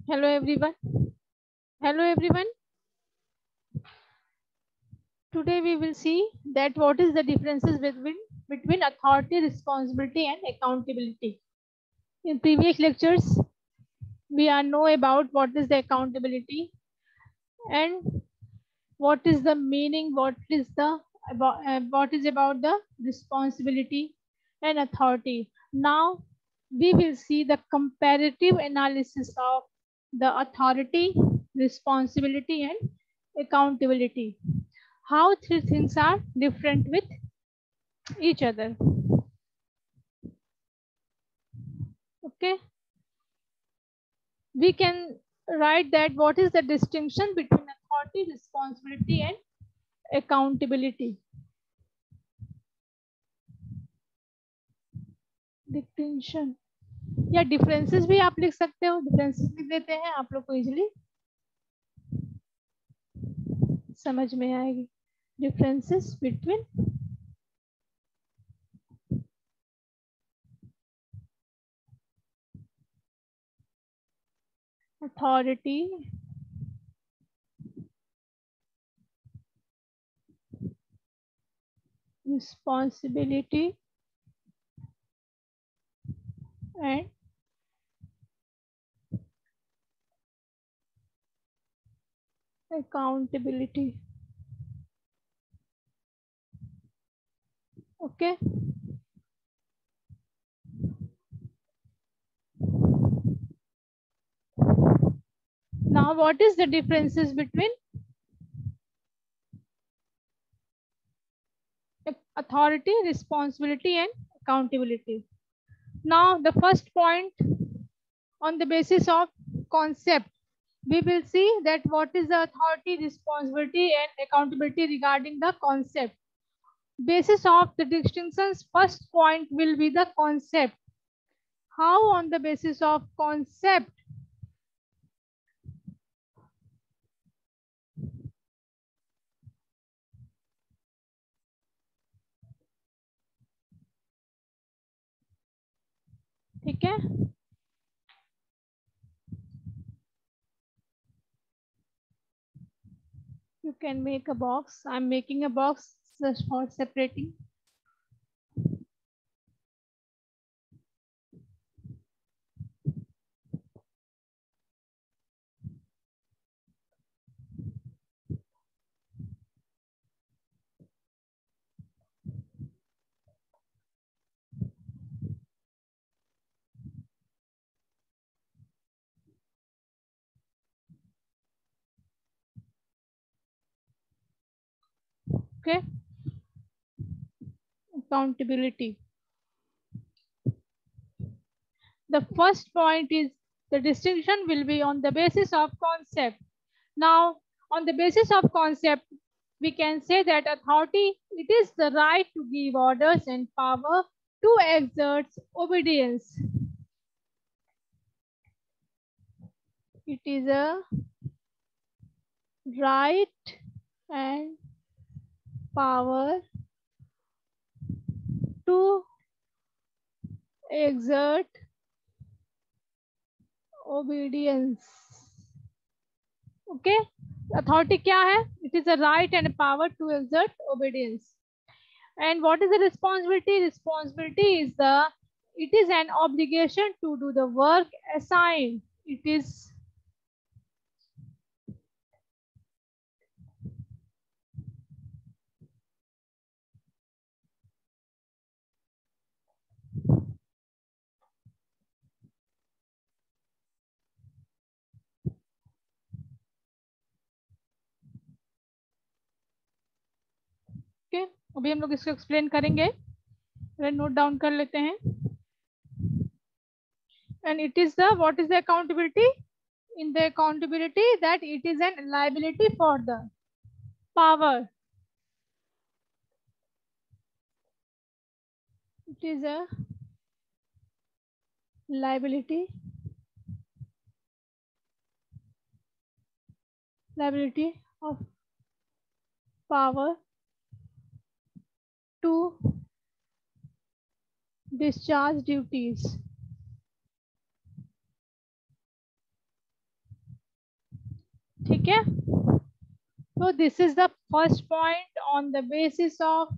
Hello everyone. Hello everyone. Today we will see that what is the differences between authority, responsibility and accountability. In previous lectures, we are know about what is the accountability and what is the meaning, what is about the responsibility and authority. Now we will see the comparative analysis of the authority, responsibility and accountability. How three things are different with each other. Okay, we can write that what is the distinction between authority, responsibility and accountability. Distinction या differences भी आप लिख सकते हो, differences लिख देते हैं, आप लोग को इजीली समझ में आएगी. Differences between authority, responsibility and accountability. Okay, now what is the differences between authority, responsibility and accountability? Now the first point, on the basis of concept, we will see that what is the authority, responsibility and accountability regarding the concept. Basis of the distinctions, first point will be the concept. How on the basis of concept ठीक है. You can make a box. I'm making a box just for separating. Okay, accountability. The first point is the distinction will be on the basis of concept. Now, on the basis of concept, we can say that authority, it is the right to give orders and power to exert obedience. It is a right and power to exert obedience. Okay, authority क्या है? It is a right and a power to exert obedience. And what is the responsibility? Responsibility is it is an obligation to do the work assigned. It is okay. अभी हम लोग इसको explain करेंगे, note down कर लेते हैं. And it is the what is the accountability? In the accountability that it is N liability for the power. It is a liability of power to discharge duties. ठीक है, तो this is the first point on the basis of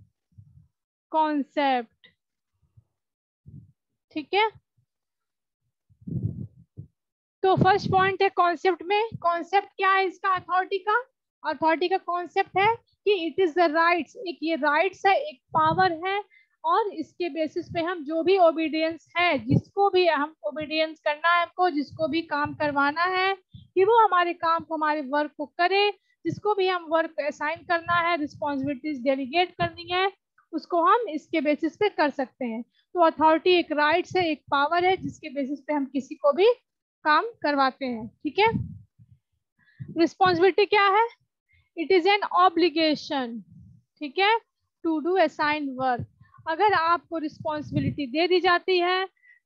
concept. ठीक है, तो first point है concept में। Concept क्या है इसका? अथॉरिटी का। अथॉरिटी का कॉन्सेप्ट है कि इट इज द राइट्स, एक ये राइट्स है, एक पावर है, और इसके बेसिस पे हम जो भी ओबीडियंस है, जिसको भी हम ओबीडियंस करना है, हमको जिसको भी काम करवाना है कि वो हमारे काम को, हमारे वर्क को करे, जिसको भी हम वर्क असाइन करना है, रिस्पॉन्सिबिलिटीज डेलीगेट करनी है, उसको हम इसके बेसिस पे कर सकते हैं। तो अथॉरिटी एक राइट्स है, एक पावर है, जिसके बेसिस पे हम किसी को भी काम करवाते हैं। ठीक है, रिस्पॉन्सिबिलिटी क्या है? इट इज एन ऑब्लिगेशन, ठीक है, टू डू असाइंड वर्क। अगर आपको रिस्पॉन्सिबिलिटी दे दी जाती है,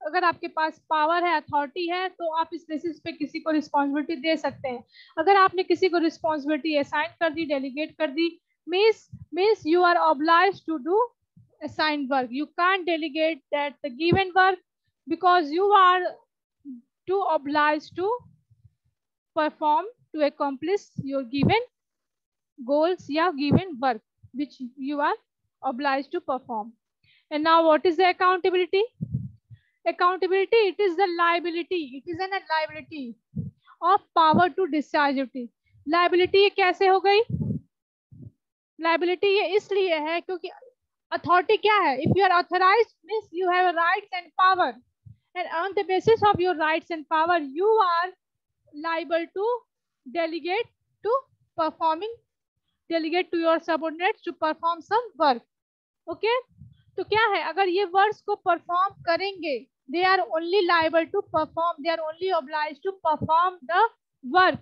अगर आपके पास पावर है, अथॉरिटी है, तो आप इस बेसिस पे किसी को रिस्पॉन्सिबिलिटी दे सकते हैं। अगर आपने किसी को रिस्पॉन्सिबिलिटी असाइन कर दी, डेलीगेट कर दी, means you are obliged to do assigned work. You can't delegate that the given work because you are too obliged to perform, to accomplish your given goals या given work which you are obliged to perform. And now what is the accountability? Accountability, it is the liability, it is an liability of power to discharge duty. Liability ये कैसे हो गई? Liability ये इसलिए है क्योंकि authority क्या है? If you are authorized means you have rights and power, and on the basis of your rights and power you are liable to delegate to performing, delegate to your subordinates to perform some work. Okay, तो क्या है, अगर ये works को perform करेंगे, they are only liable to perform, they are only obliged to perform the work,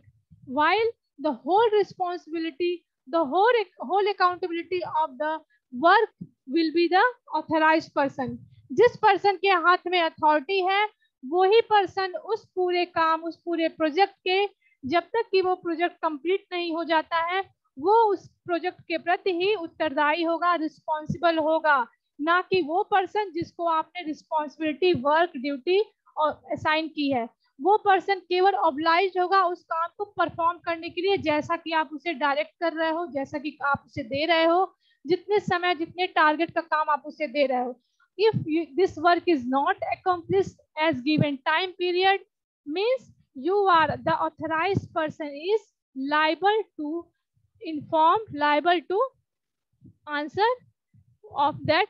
while the whole responsibility, the whole accountability of the work will be the authorized person. जिस person के हाथ में authority है, वही person उस पूरे काम, उस पूरे प्रोजेक्ट के, जब तक कि वो प्रोजेक्ट कंप्लीट नहीं हो जाता है, वो उस प्रोजेक्ट के प्रति ही उत्तरदायी होगा, रिस्पॉन्सिबल होगा, ना कि वो पर्सन जिसको आपने रिस्पॉन्सिबिलिटी, वर्क, ड्यूटी और असाइन की है। वो पर्सन केवल ऑब्लाइज्ड होगा उस काम को परफॉर्म करने के लिए, जैसा कि आप उसे डायरेक्ट कर रहे हो, जैसा कि आप उसे दे रहे हो, जितने समय, जितने टारगेट का काम आप उसे दे रहे हो। If this work is not accomplished as given time period, means you are the authorized person is liable to inform, liable to answer of that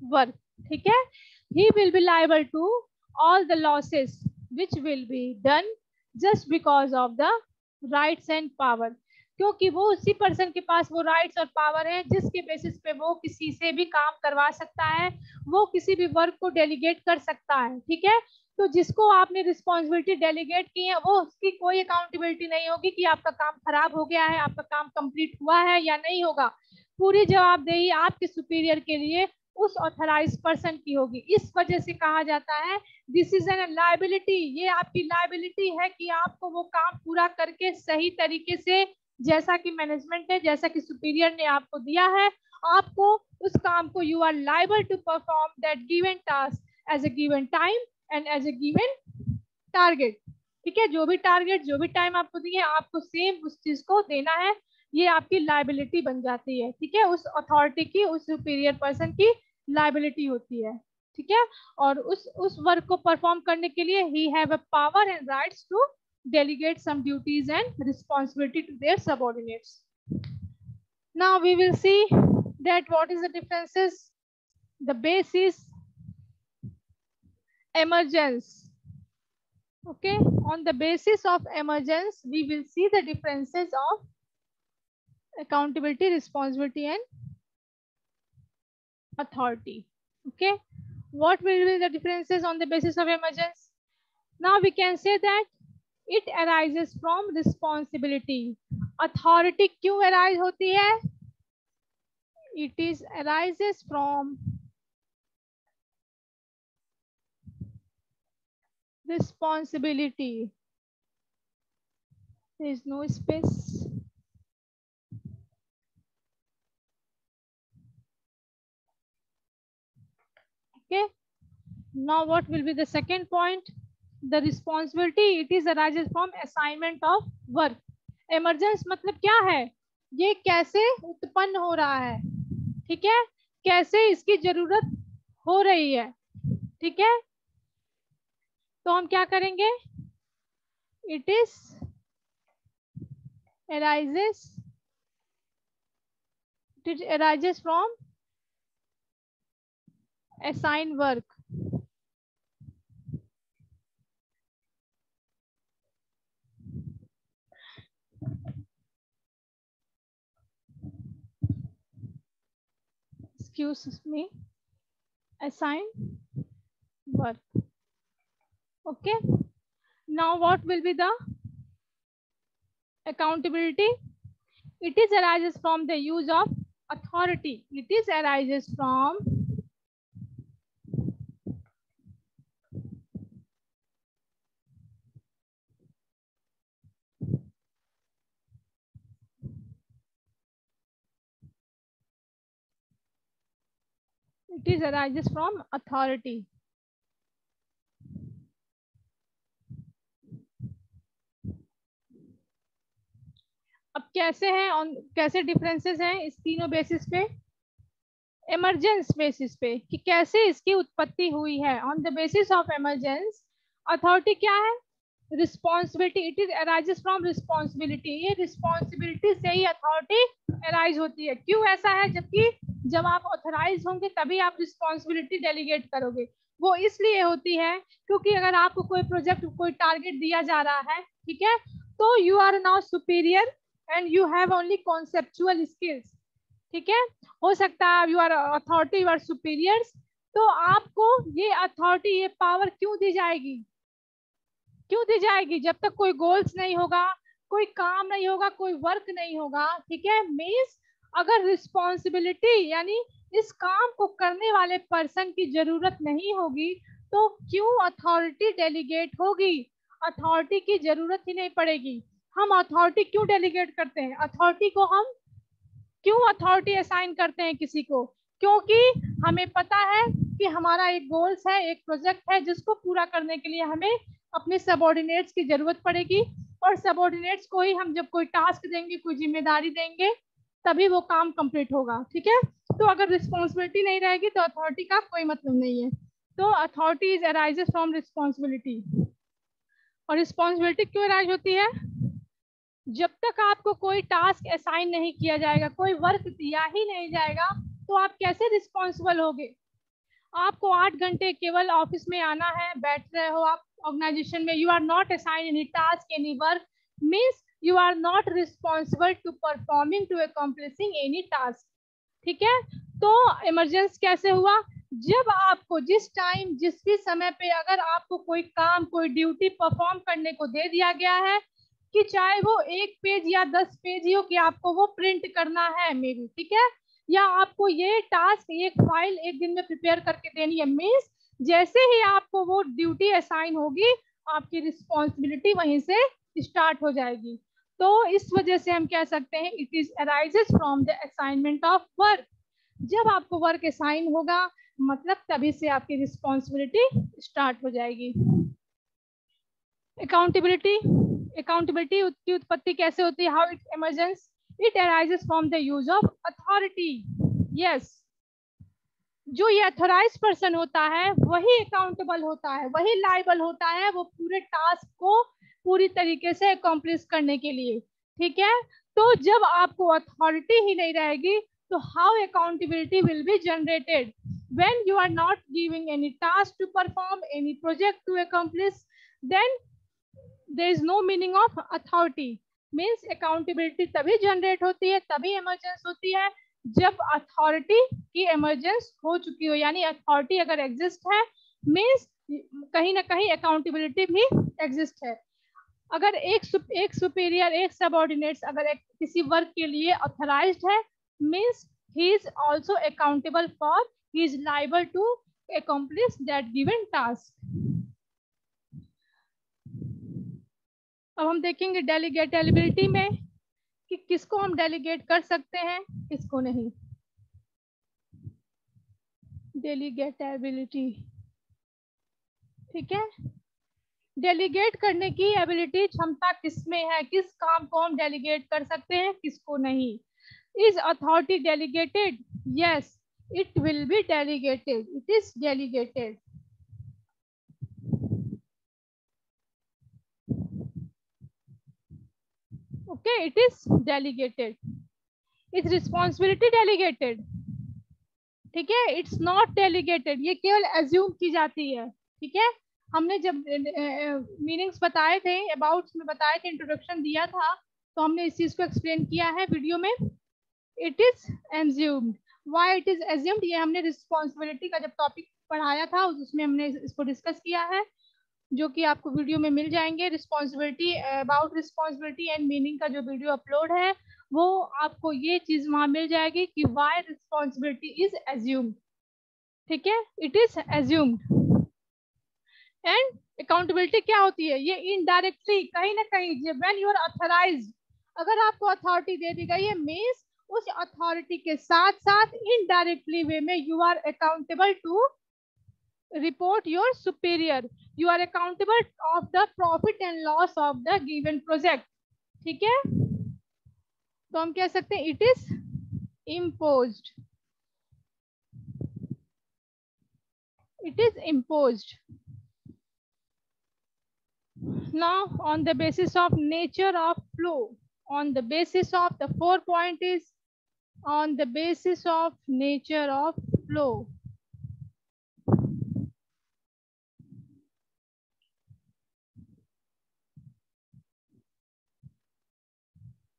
work. ठीक है, he will be liable to all the losses which will be done just because of the rights and power, क्योंकि वो उसी person के पास वो rights और power है जिसके बेसिस पे वो किसी से भी काम करवा सकता है, वो किसी भी वर्क को डेलीगेट कर सकता है। ठीक है, तो जिसको आपने रिस्पॉन्सिबिलिटी डेलीगेट की है, वो उसकी कोई अकाउंटेबिलिटी नहीं होगी कि आपका काम खराब हो गया है, आपका काम कंप्लीट हुआ है या नहीं होगा। पूरी जवाबदेही आपके सुपीरियर के लिए उस ऑथराइज्ड पर्सन की होगी। इस वजह से कहा जाता है दिस इज एन लायबिलिटी, ये आपकी लायबिलिटी है कि आपको वो काम पूरा करके सही तरीके से, जैसा कि मैनेजमेंट ने, जैसा कि सुपीरियर ने आपको दिया है, आपको उस काम को, you are liable to perform that given task as a given time and as a given target. ठीक है, जो भी टारगेट, जो भी टाइम आपको दिए, आपको सेम उस चीज को देना है, ये आपकी लायबिलिटी बन जाती है। ठीक है, उस अथॉरिटी की, उस सुपीरियर पर्सन की लायबिलिटी होती है। ठीक है, और उस वर्क को परफॉर्म करने के लिए ही have a power and rights to delegate some duties and responsibility to their subordinates. Now we will see that what is the differences. The base is emergence. Okay, on the basis of emergence we will see the differences of accountability, responsibility and authority. Okay, what will be the differences on the basis of emergence? Now we can say that it arises from responsibility. Authority क्यों arise होती है? It is arises from responsibility. There is no space. Okay, now what will be the second point? The responsibility, it is arises from assignment of work. Emergence मतलब क्या है, ये कैसे उत्पन्न हो रहा है, ठीक है, कैसे इसकी जरूरत हो रही है, ठीक है। तो हम क्या करेंगे, it is arises from assigned work. Excuse me, assigned work. Okay, now what will be the accountability? It is arises from the use of authority. It is arises from authority. अब कैसे हैं, कैसे डिफरेंसेस हैं इस तीनों basis पे, emergence basis पे कि कैसे इसकी उत्पत्ति हुई है। On the basis of emergence authority क्या है, responsibility, it is arises from responsibility, ये रिस्पॉन्सिबिलिटी से ही अथॉरिटी अराइज होती है। क्यों ऐसा है, जबकि जब आप ऑथराइज होंगे तभी आप रिस्पॉन्सिबिलिटी डेलीगेट करोगे। वो इसलिए होती है क्योंकि अगर आपको कोई प्रोजेक्ट, कोई टारगेट दिया जा रहा है, ठीक है, तो you are now superior and you have only conceptual skills, ठीक है। हो सकता है you are authority, you are superiors, तो आपको ये अथॉरिटी, ये पावर क्यों दी जाएगी, क्यों दी जाएगी, जब तक कोई गोल्स नहीं होगा, कोई काम नहीं होगा, कोई वर्क नहीं होगा, ठीक है। मीन्स अगर रिस्पॉन्सिबिलिटी यानी इस काम को करने वाले पर्सन की जरूरत नहीं होगी तो क्यों अथॉरिटी डेलीगेट होगी, अथॉरिटी की जरूरत ही नहीं पड़ेगी। हम अथॉरिटी क्यों डेलीगेट करते हैं, अथॉरिटी को हम क्यों अथॉरिटी असाइन करते हैं किसी को, क्योंकि हमें पता है कि हमारा एक गोल्स है, एक प्रोजेक्ट है जिसको पूरा करने के लिए हमें अपने सबऑर्डिनेट्स की जरूरत पड़ेगी, और सबऑर्डिनेट्स को ही हम जब कोई टास्क देंगे, कोई जिम्मेदारी देंगे, तभी वो काम कंप्लीट होगा, ठीक है। तो अगर रिस्पॉन्सिबिलिटी नहीं रहेगी तो अथॉरिटी का कोई मतलब नहीं है। तो authority is arises from responsibility. और रिस्पॉन्सिबिलिटी क्यों अराइज होती है, जब तक आपको कोई टास्क असाइन नहीं किया जाएगा, कोई वर्क दिया ही नहीं जाएगा, तो आप कैसे रिस्पॉन्सिबल होगे। आपको 8 घंटे केवल ऑफिस में आना है, बैठ रहे हो आप ऑर्गेनाइजेशन में, you are not assign any task, any work, means you are not responsible to performing, to accomplishing any task, ठीक है। तो इमरजेंसी कैसे हुआ, जब आपको जिस टाइम, जिस भी समय पे अगर आपको कोई काम, कोई ड्यूटी परफॉर्म करने को दे दिया गया है, कि चाहे वो 1 पेज या 10 पेज ही हो, कि आपको वो प्रिंट करना है मे बी, ठीक है, या आपको ये टास्क, एक फाइल 1 दिन में प्रिपेयर करके देनी है, मीन्स जैसे ही आपको वो ड्यूटी असाइन होगी, आपकी रिस्पॉन्सिबिलिटी वहीं से स्टार्ट हो जाएगी। तो इस वजह से हम कह सकते हैं it is arises from the assignment of work. जब आपको वर्क असाइन होगा मतलब तभी से आपकी रिस्पॉन्सिबिलिटी स्टार्ट हो जाएगी। अकाउंटेबिलिटी, अकाउंटेबिलिटी की उत्पत्ति कैसे होती है, how it emergence, it arises from the use of authority. Yes, जो ये अथोराइज पर्सन होता है वही अकाउंटेबल होता है, वही लाइबल होता है वो पूरे टास्क को पूरी तरीके से अकॉम्प्लिश करने के लिए, ठीक है। तो जब आपको अथॉरिटी ही नहीं रहेगी तो how accountability will be generated, when you are not giving any task to perform, any project to accomplish, then there is no meaning of authority, means accountability तभी जनरेट होती है, तभी इमरजेंस होती है जब अथॉरिटी की इमरजेंस हो चुकी हो, यानी अथॉरिटी अगर एग्जिस्ट है मीन्स कहीं ना कहीं अकाउंटेबिलिटी भी एग्जिस्ट है। अगर एक सुपीरियर, एक सबऑर्डिनेट्स अगर किसी वर्क के लिए ऑथराइज्ड है means he is also accountable for, he is liable to accomplish that given task। अब हम देखेंगे डेलीगेटेबिलिटी में कि किसको हम डेलीगेट कर सकते हैं, किसको नहीं। डेलीगेटेबिलिटी, ठीक है, डेलीगेट करने की एबिलिटी, क्षमता किसमें है, किस काम को हम डेलीगेट कर सकते हैं, किसको नहीं. Is authority delegated? Yes, it will be delegated. It is delegated. Okay, it is delegated. Is responsibility delegated? ठीक है, इट्स नॉट डेलीगेटेड. ये केवल एज्यूम की जाती है. ठीक है, हमने जब मीनिंग्स बताए थे, अबाउट में बताए थे, इंट्रोडक्शन दिया था, तो हमने इस चीज को एक्सप्लेन किया है वीडियो में. It is assumed. Why it is assumed, ये हमने रिस्पॉन्सिबिलिटी का जब टॉपिक पढ़ाया था उसमें हमने इसको डिस्कस किया है, जो कि आपको वीडियो में मिल जाएंगे. Responsibility, about responsibility and meaning का जो वीडियो अपलोड है, वो आपको ये चीज वहां मिल जाएगी कि व्हाई रिस्पॉन्सिबिलिटी इज एज्यूम्ड. ठीक है, it is assumed. And accountability क्या होती है? ये इनडायरेक्टली कहीं ना कहीं, व्हेन यू आर ऑथराइज्ड, अगर आपको अथॉरिटी दे दी गई है, मीन्स उस अथॉरिटी के साथ साथ इनडायरेक्टली वे में you are accountable to report your superior. You are accountable of the profit and loss of the given project. ठीक है, तो हम कह सकते हैं it is imposed. It is imposed. Now on the basis of nature of flow, on the basis of the 4 point is on the basis of nature of flow.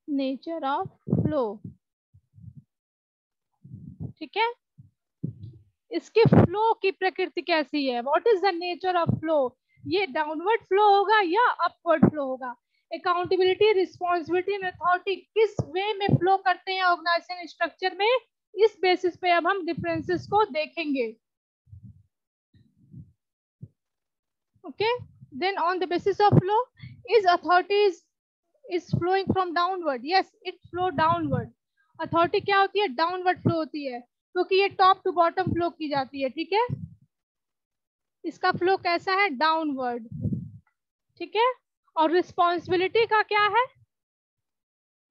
Nature of flow. ठीक है, इसके flow की प्रकृति कैसी है? What is the nature of flow? ये downward flow होगा या अपवर्ड फ्लो होगा? अकाउंटेबिलिटी, रिस्पॉन्सिबिलिटी एंड अथॉरिटी किस वे में फ्लो करते हैं ऑर्गेनाइजेशन स्ट्रक्चर में, इस बेसिस पे अब हम डिफरेंसेस को देखेंगे. Okay, then on the basis of flow, is authority is flowing from downward? Yes, it flow downward. Authority क्या होती है? डाउनवर्ड फ्लो होती है, क्योंकि ये टॉप टू बॉटम फ्लो की जाती है. ठीक है, इसका फ्लो कैसा है? डाउनवर्ड. ठीक है, और रिस्पॉन्सिबिलिटी का क्या है?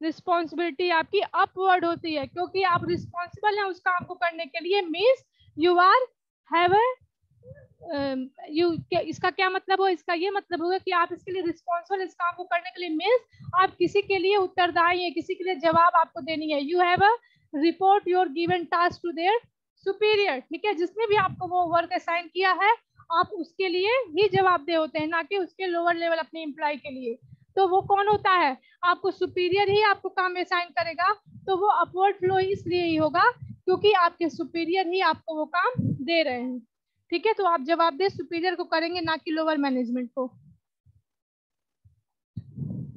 रिस्पॉन्सिबिलिटी आपकी अपवर्ड होती है, क्योंकि आप रिस्पॉन्सिबल हैं उस काम को करने के लिए, मीन्स यू आर हैव इसका क्या मतलब हो? इसका ये मतलब होगा कि आप इसके लिए रिस्पॉन्सिबल, इस काम को करने के लिए, मीन्स आप किसी के लिए उत्तरदायी है, किसी के लिए जवाब आपको देनी है. You have a report your given task to their superior. ठीक है, जिसने भी आपको वो वर्क असाइन किया है, आप उसके लिए ही जवाबदेह होते हैं, ना कि उसके लोअर लेवल अपने एम्प्लॉय के लिए. तो वो कौन होता है? आपको सुपीरियर ही आपको काम असाइन करेगा. तो वो अपवर्ड फ्लो इसलिए ही होगा क्योंकि आपके सुपीरियर ही आपको वो काम दे रहे हैं. ठीक है, तो आप जवाबदेह सुपीरियर को करेंगे, ना कि लोअर मैनेजमेंट को.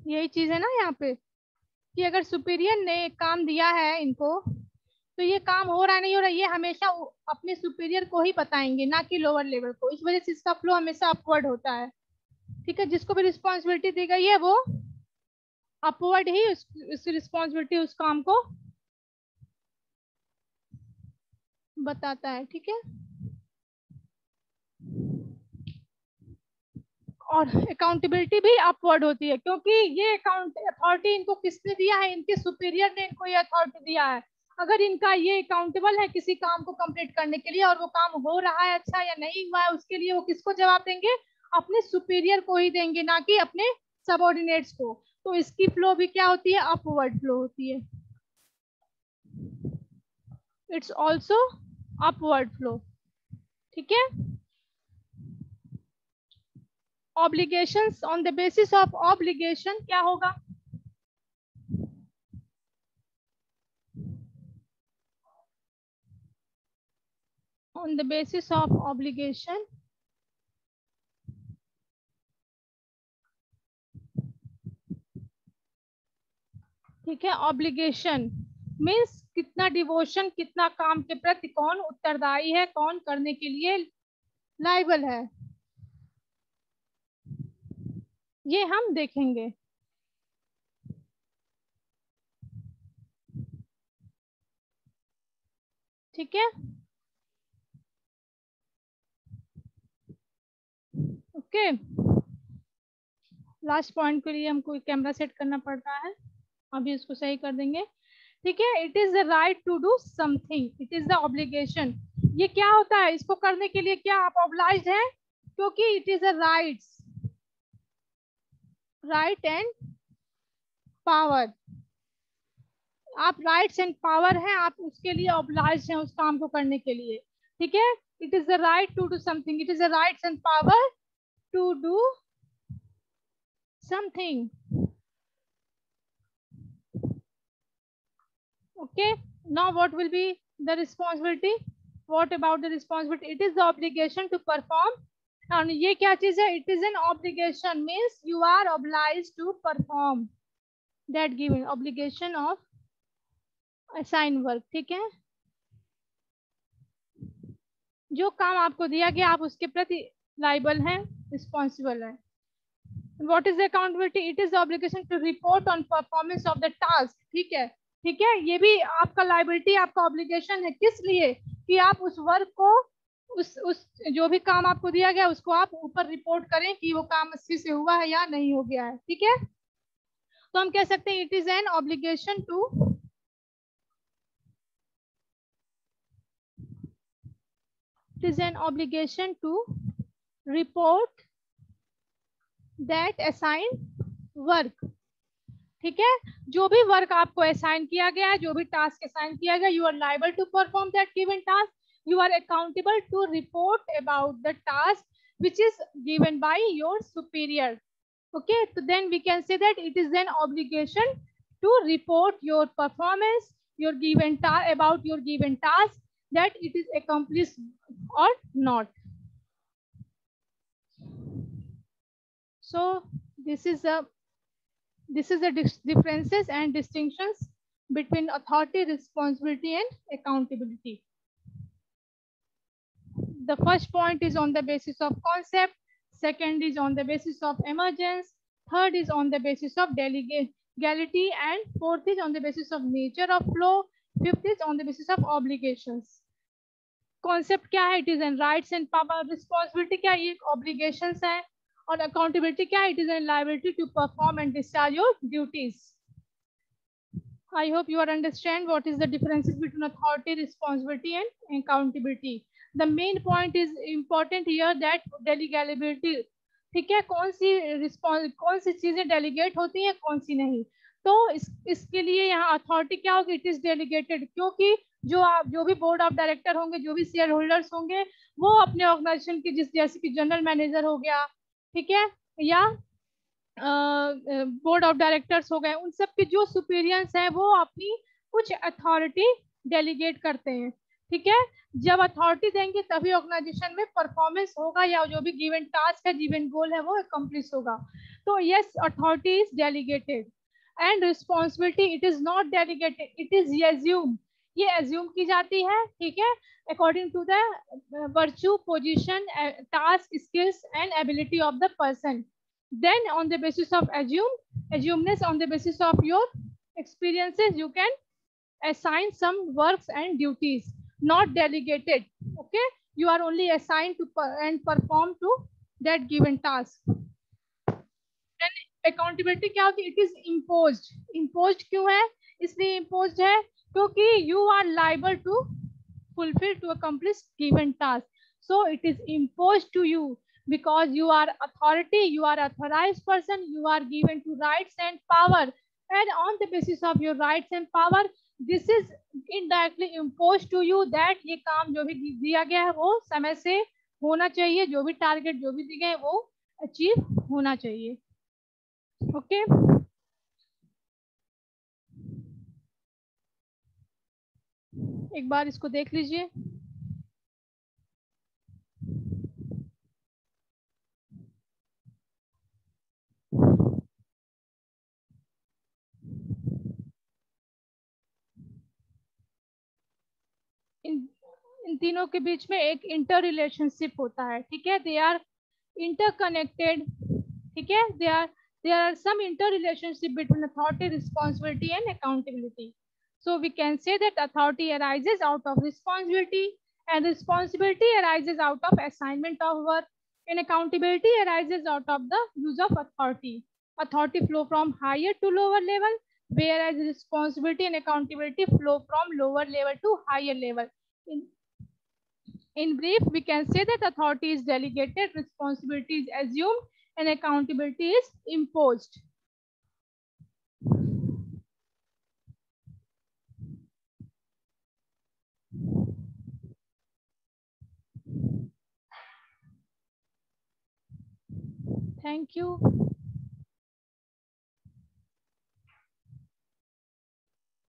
यही चीज है ना यहाँ पे, कि अगर सुपीरियर ने काम दिया है इनको, तो ये काम हो रहा है नहीं हो रहा है, ये हमेशा अपने सुपीरियर को ही बताएंगे, ना कि लोअर लेवल को. इस वजह से इसका फ्लो हमेशा अपवर्ड होता है. ठीक है, जिसको भी रिस्पॉन्सिबिलिटी दी गई है वो अपवर्ड ही उसकी रिस्पॉन्सिबिलिटी उस काम को बताता है. ठीक है, और अकाउंटेबिलिटी भी अपवर्ड होती है, क्योंकि ये अकाउंट अथॉरिटी इनको किसने दिया है? इनके सुपीरियर ने इनको ये अथॉरिटी दिया है. अगर इनका ये अकाउंटेबल है किसी काम को कंप्लीट करने के लिए, और वो काम हो रहा है अच्छा या नहीं हुआ है, उसके लिए वो किसको जवाब देंगे? अपने सुपीरियर को ही देंगे, ना कि अपने सबऑर्डिनेट्स को. तो इसकी फ्लो भी क्या होती है? अपवर्ड फ्लो होती है. It's also upward flow. ठीक है, obligations, on the basis of obligation क्या होगा? On the basis of obligation, ठीक है, ऑब्लिगेशन मीन्स कितना डिवोशन, कितना काम के प्रति कौन उत्तरदायी है, कौन करने के लिए लायबल है, ये हम देखेंगे. ठीक है, ओके. लास्ट पॉइंट के लिए हमको कैमरा सेट करना पड़ रहा है, अभी इसको सही कर देंगे। ठीक है, it is the right to do something, it is the obligation. ये क्या होता है, इसको करने के लिए क्या आप ऑब्लाइज्ड हैं, क्योंकि it is a rights, right and power. आप राइट्स एंड पावर हैं, आप उसके लिए ऑब्लाइज्ड हैं उस काम को करने के लिए। ठीक है, it is the right to do something, it is the rights and power to do something. Okay, now what will be the responsibility? What about the responsibility? It is the obligation to perform. And ये क्या चीज है? It is an obligation, means you are obliged to perform that given obligation of assign work. ठीक है, जो काम आपको दिया गया आप उसके प्रति लाइबल हैं, रिस्पॉन्सिबल है। What is the accountability? It is the obligation to report on performance of the task. ठीक है, ठीक है, ये भी आपका लाइबिलिटी, आपका ऑब्लिगेशन है। किस लिए? कि आप उस वर्क को, उस जो भी काम आपको दिया गया उसको आप ऊपर रिपोर्ट करें कि वो काम अच्छे से हुआ है या नहीं हो गया है। ठीक है, तो हम कह सकते हैं it is an obligation to, it is an obligation to report that assign work. ठीक है, जो भी वर्क आपको असाइन किया गया है, जो भी टास्क असाइन किया गया, you are liable to perform that given task, you are accountable to report about the task which is given by your superior. Okay, so then we can say that it is an obligation to report your performance, your given task, about your given task, that it is accomplished or not. So this is the differences and distinctions between authority, responsibility and accountability. The first point is on the basis of concept, second is on the basis of emergence, third is on the basis of legality, and fourth is on the basis of nature of law, fifth is on the basis of obligations. Concept क्या है? It is in rights and power. Responsibility क्या है? ये obligations है। और accountability क्या है? It is in liability to perform and discharge your duties. I hope you understand what is the differences between authority, responsibility and accountability. The main point is important here that delegability. ठीक है, कौन सी चीजें delegate होती हैं, कौन सी नहीं। तो इसके लिए यहाँ अथॉरिटी क्या होगी? इट इज डेलीगेटेड, क्योंकि जो भी बोर्ड ऑफ डायरेक्टर होंगे, जो भी शेयर होल्डर्स होंगे, वो अपने ऑर्गेनाइजेशन के जैसे कि जनरल मैनेजर हो गया, ठीक है, या बोर्ड ऑफ डायरेक्टर्स हो गए, उन सब के जो सुपीरियर्स हैं वो अपनी कुछ अथॉरिटी डेलीगेट करते हैं। ठीक है, जब अथॉरिटी देंगे तभी ऑर्गेनाइजेशन में परफॉर्मेंस होगा, या जो भी गिवन टास्क है, गिवन गोल है, वो अकम्प्लिश होगा। तो yes, authority is delegated and responsibility it is not delegated, it is assume, ये एज्यूम की जाती है। ठीक है, according to the virtue, position, task, skills and ability of the person. Then on the basis of assumeness, on the basis of your experiences, you can assign some works and duties, not delegated. Okay, you are only assigned to and perform to that given task. Then accountability क्या होती है? It is imposed. Imposed क्यों है? इसलिए imposed है क्योंकि you are liable to fulfill, to accomplish given task. So it is imposed to you because you are authority, you are authorized person, you are given to rights and power, and on the basis of your rights and power, this is indirectly imposed to you that ये काम जो भी दिया गया है वो समय से होना चाहिए, जो भी टारगेट जो भी दिए गए वो अचीव होना चाहिए। ओके, एक बार इसको देख लीजिए। इन तीनों के बीच में एक इंटर रिलेशनशिप होता है। ठीक है, दे आर इंटरकनेक्टेड। ठीक है, there are some interrelationship between authority, responsibility and accountability. So we can say that authority arises out of responsibility, and responsibility arises out of assignment of work, and accountability arises out of the use of authority. authority flow from higher to lower level, whereas responsibility and accountability flow from lower level to higher level. In brief, we can say that authority is delegated, responsibility is assumed, and accountability is imposed. Thank you.